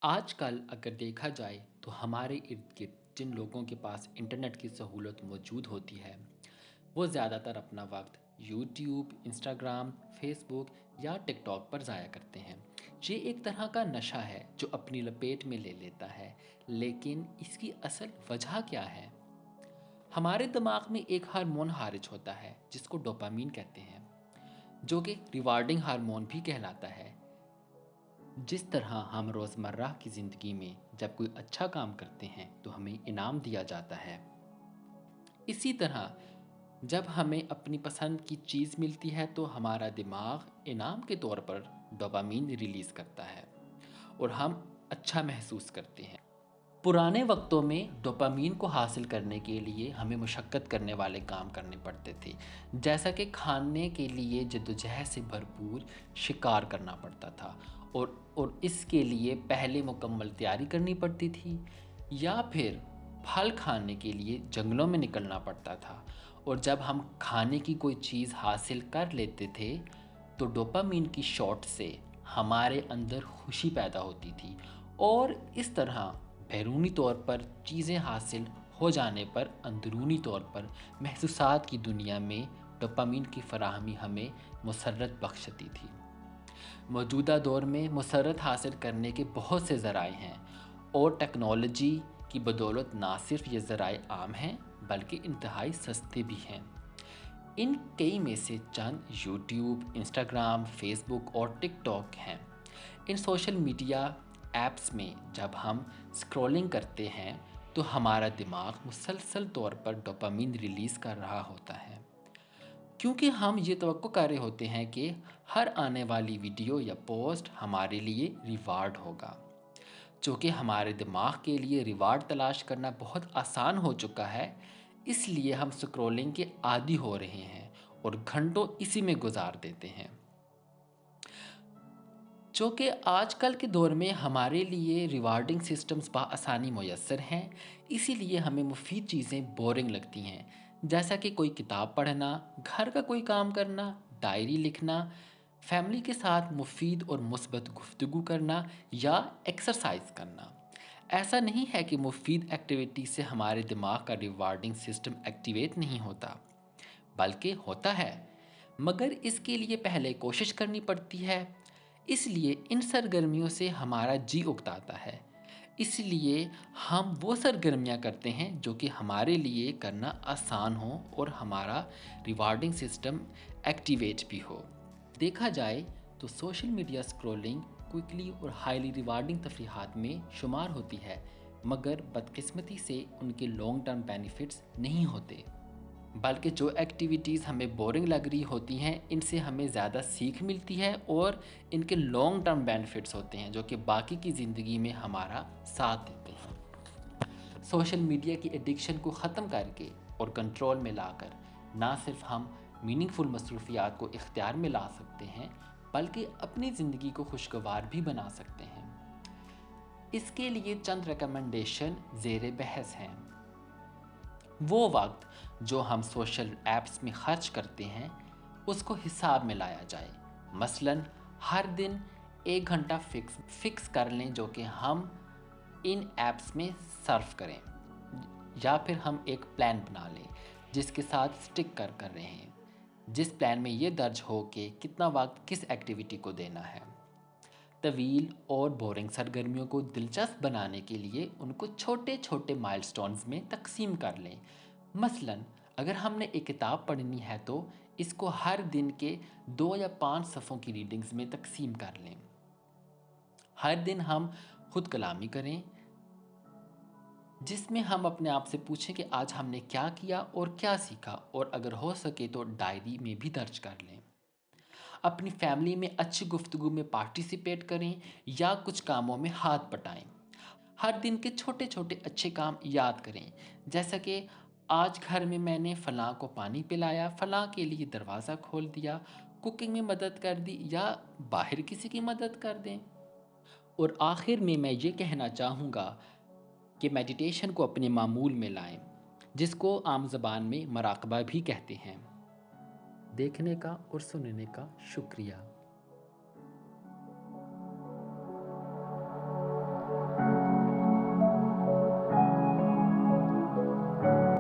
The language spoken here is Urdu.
آج کل اگر دیکھا جائے تو ہمارے ارد گرد جن لوگوں کے پاس انٹرنیٹ کی سہولت موجود ہوتی ہے وہ زیادہ تر اپنا وقت یوٹیوب، انسٹاگرام، فیس بک یا ٹک ٹاک پر ضائع کرتے ہیں۔ یہ ایک طرح کا نشہ ہے جو اپنی لپیٹ میں لے لیتا ہے، لیکن اس کی اصل وجہ کیا ہے؟ ہمارے دماغ میں ایک ہارمون خارج ہوتا ہے جس کو ڈوپامین کہتے ہیں، جو کہ ریوارڈنگ ہارمون بھی کہلاتا ہے۔ جس طرح ہم روزمرہ کی زندگی میں جب کوئی اچھا کام کرتے ہیں تو ہمیں انعام دیا جاتا ہے، اسی طرح جب ہمیں اپنی پسند کی چیز ملتی ہے تو ہمارا دماغ انعام کے طور پر ڈوپامین ریلیز کرتا ہے اور ہم اچھا محسوس کرتے ہیں۔ پرانے وقتوں میں ڈوپامین کو حاصل کرنے کے لیے ہمیں مشقت کرنے والے کام کرنے پڑتے تھے، جیسا کہ کھانے کے لیے جدوجہد سے بھرپور شکار کرنا پڑتا تھا اور اس کے لیے پہلے مکمل تیاری کرنی پڑتی تھی، یا پھر پھل کھانے کے لیے جنگلوں میں نکلنا پڑتا تھا، اور جب ہم کھانے کی کوئی چیز حاصل کر لیتے تھے تو ڈوپامین کی شاٹ سے ہمارے اندر خوشی پیدا ہوتی تھی، اور اس طرح بیرونی طور پر چیزیں حاصل ہو جانے پر اندرونی طور پر محسوسات کی دنیا میں ڈوپامین کی فراہمی ہمیں مسرت بخشتی تھی۔ موجودہ دور میں مسرت حاصل کرنے کے بہت سے ذرائع ہیں، اور ٹیکنالوجی کی بدولت نہ صرف یہ ذرائع عام ہیں بلکہ انتہائی سستے بھی ہیں۔ ان کئی میں سے چند یوٹیوب، انسٹاگرام، فیس بک اور ٹک ٹاک ہیں۔ ان سوشل میڈیا ایپس میں جب ہم اسکرولنگ کرتے ہیں تو ہمارا دماغ مسلسل طور پر ڈوپامین ریلیز کر رہا ہوتا ہے، کیونکہ ہم یہ توقع کر رہے ہوتے ہیں کہ ہر آنے والی ویڈیو یا پوسٹ ہمارے لیے ریوارڈ ہوگا۔ چونکہ ہمارے دماغ کے لیے ریوارڈ تلاش کرنا بہت آسان ہو چکا ہے، اس لیے ہم سکرولنگ کے عادی ہو رہے ہیں اور گھنٹوں اسی میں گزار دیتے ہیں۔ چونکہ آج کل کے دور میں ہمارے لیے ریوارڈنگ سسٹمز بآسانی میسر ہیں، اسی لیے ہمیں مفید چیزیں بورنگ لگتی ہیں، جیسا کہ کوئی کتاب پڑھنا، گھر کا کوئی کام کرنا، ڈائری لکھنا، فیملی کے ساتھ مفید اور مثبت گفتگو کرنا یا ایکسرسائز کرنا۔ ایسا نہیں ہے کہ مفید ایکٹیویٹی سے ہمارے دماغ کا ریوارڈنگ سسٹم ایکٹیویٹ نہیں ہوتا، بلکہ ہوتا ہے، مگر اس کے لیے پہلے کوشش کرنی پڑتی ہے۔ اس لیے ان سرگرمیوں سے ہمارا جی اکتاتا ہے، اس لیے ہم وہ سرگرمیاں کرتے ہیں جو کہ ہمارے لیے کرنا آسان ہو اور ہمارا ریوارڈنگ سسٹم ایکٹیویٹ بھی ہو۔ دیکھا جائے تو سوشل میڈیا اسکرولنگ کوئکلی اور ہائیلی ریوارڈنگ تفریحات میں شمار ہوتی ہے، مگر بدقسمتی سے ان کے لانگ ٹرم بینیفٹس نہیں ہوتے، بلکہ جو ایکٹیویٹیز ہمیں بورنگ لگ رہی ہوتی ہیں ان سے ہمیں زیادہ سیکھ ملتی ہے اور ان کے لانگ ٹرم بینیفٹس ہوتے ہیں جو کہ باقی کی زندگی میں ہمارا ساتھ دیتے ہیں۔ سوشل میڈیا کی ایڈکشن کو ختم کر کے اور کنٹرول میں لا کر نہ صرف ہم میننگ فل مصروفیات کو اختیار میں لا سکتے ہیں بلکہ اپنی زندگی کو خوشگوار بھی بنا سکتے ہیں۔ اس کے لیے چند ریکمنڈیشن زیر بحث ہیں۔ وہ وقت جو ہم سوشل ایپس میں خرچ کرتے ہیں اس کو حساب میں لایا جائے، مثلاً ہر دن 1 گھنٹہ فکس کر لیں جو کہ ہم ان ایپس میں صرف کریں، یا پھر ہم ایک پلان بنا لیں جس کے ساتھ سٹک کر رہے ہیں، جس پلان میں یہ درج ہو کہ کتنا وقت کس ایکٹیویٹی کو دینا ہے۔ طویل اور بورنگ سرگرمیوں کو دلچسپ بنانے کے لیے ان کو چھوٹے چھوٹے مائلسٹونز میں تقسیم کر لیں، مثلاً اگر ہم نے ایک کتاب پڑھنی ہے تو اس کو ہر دن کے 2 یا 5 صفحوں کی ریڈنگز میں تقسیم کر لیں۔ ہر دن ہم خود کلامی کریں جس میں ہم اپنے آپ سے پوچھیں کہ آج ہم نے کیا کیا اور کیا سیکھا، اور اگر ہو سکے تو ڈائری میں بھی درج کر لیں۔ اپنی فیملی میں اچھی گفتگو میں پارٹیسپیٹ کریں یا کچھ کاموں میں ہاتھ بٹائیں۔ ہر دن کے چھوٹے چھوٹے اچھے کام یاد کریں، جیسا کہ آج گھر میں میں نے فلاں کو پانی پلایا، فلاں کے لیے دروازہ کھول دیا، کوکنگ میں مدد کر دی یا باہر کسی کی مدد کر دیں۔ اور آخر میں یہ کہنا چاہوں گا کہ میڈیٹیشن کو اپنے معمول میں لائیں، جس کو عام زبان میں مراقبہ بھی کہتے ہیں۔ دیکھنے کا اور سننے کا شکریہ۔